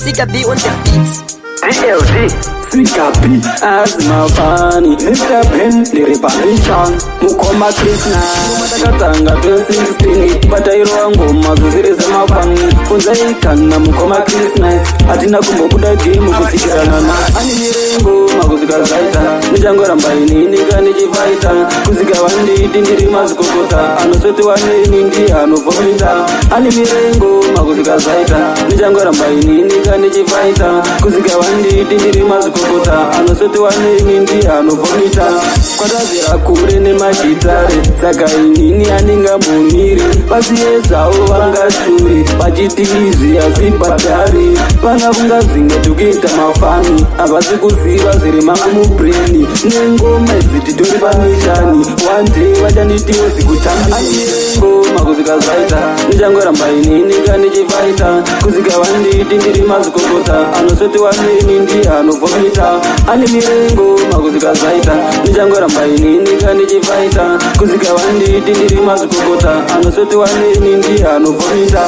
Sika B on the beats. DLD Sika B as mafani Mr. Pen Niripamishan Mukoma Krishna Mumatakatanga 2016 Batairo ngoma zuzireze mafani Funza ikana Mukoma Krishna Atina kumbobuda game kusikirana na Ani mirengo maguzika zaita Nijangora mbaini nika nijivaita Kuzika wandi dindiri mazukokota Anosoti wani nindi anovomita Ani mirengo maguzika zaita Nijangora mbaini nika nijivaita Kuzika wandi dindiri mazukokota Anosoti wani nindi anovomita Kwatazira kure nemagitare Saka inini aninga muniri Pasiezao vangashuri Pachitizi asipatari Vanga zinga tukita mafani Avasi kuziva ziri manga mubreni Nengoma zititori pamishani One day vachanitiwo zikutambi Ngoma kuzika zaita Nijangora mbaini nika nichivaita Kuzika wanditi ndiri mazukokota Anosoti waneni ndi anovomita Ani mirengo makuzika zaita Nijangora mbaini nika nichivaita Kuzika wanditi ndiri mazukokota Anosoti waneni ndi anovomita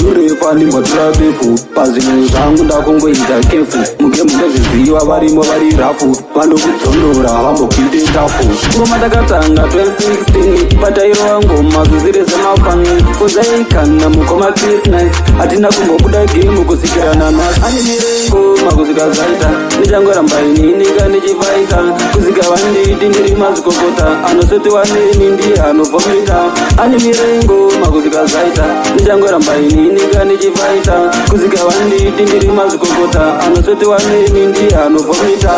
Rune fani matura befu Pazinu zangu ndakongoita kefu Muke ziziva varimo vari rafu Vando kudzondora hambo kuite tafu Ngoma takatanga 2016 Batairo ngoma zuzireze mafani Funza ikana Mukoma Krishna Atina kumbobuda game kusikirana nasi Ani mirengo makuzika zaita Nijangora mbaini nika nichivaita Kuzika wanditi ndiri mazukokota Anosoti waneni ndi anovomita Ani mirengo makuzika zaita Nijangora mbaini nika nichivaita Kuzika wanditi ndiri mazukokota Anosoti waneni ndi anovomita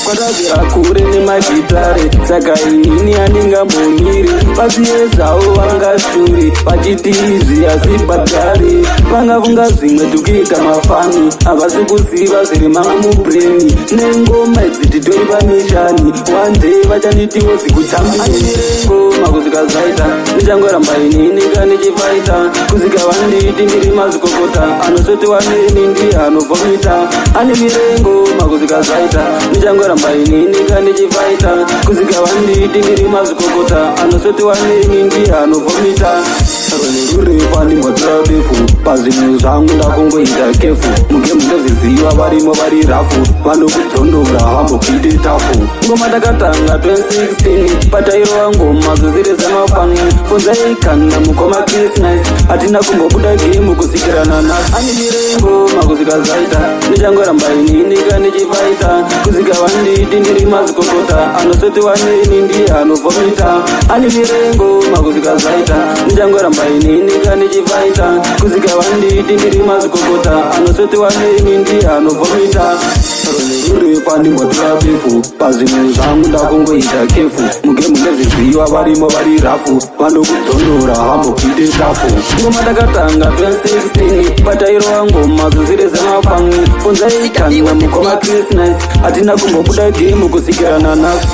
Kwatazira kure nemagitare Saka inini aninga mboniri Pasiezao vangashuri Pachitizi asipatari Vanga vunga zimwe tukita mafani Avasi kuziva ziri manga mubreni Nengoma zititori pamishani One day vachanitiwo zikutambi Ngoma kuzika zaita Nijangora mbaini nika nichivaita Kuzika wanditi ndiri mazukokota Anosoti waneni ndi anovomita Ani mirengo makuzika zaita Nijangora mbaini nika nichivaita Kuzika wanditi ndiri mazukokota Anosoti waneni ndi anovomita Rune fani matura befu Pazinu zangu ndakongoita kefu Muke ziziva varimo vari rafu Vando kudzondora hambo kuite tafu Ngoma takatanga 2016 Batairo ngoma zuzireze mafani Funza ikana Mukoma Krishna Atina kumbobuda game kusikirana nasi Ani mirengo makuzika zaita Nijangora mbaini nika nichivaita Kuzika wanditi ndiri mazukokota Anosoti waneni ndi anovomita Ani mirengo makuzika zaita Nijangora mbaini nika nichivaita Kuzika wanditi ndiri mazukokota Anosoti waneni ndi anovomita Rune fani matura befu Pazinu zangu ndakongoita kefu Muke ziziva varimo vari rafu Vando kudzondora hambo kuite tafu Ngoma takatanga 2016 Batairo ngoma zuzireze mafani Funza ikana Mukoma Krishna Atina kumbobuda game kusikirana nasi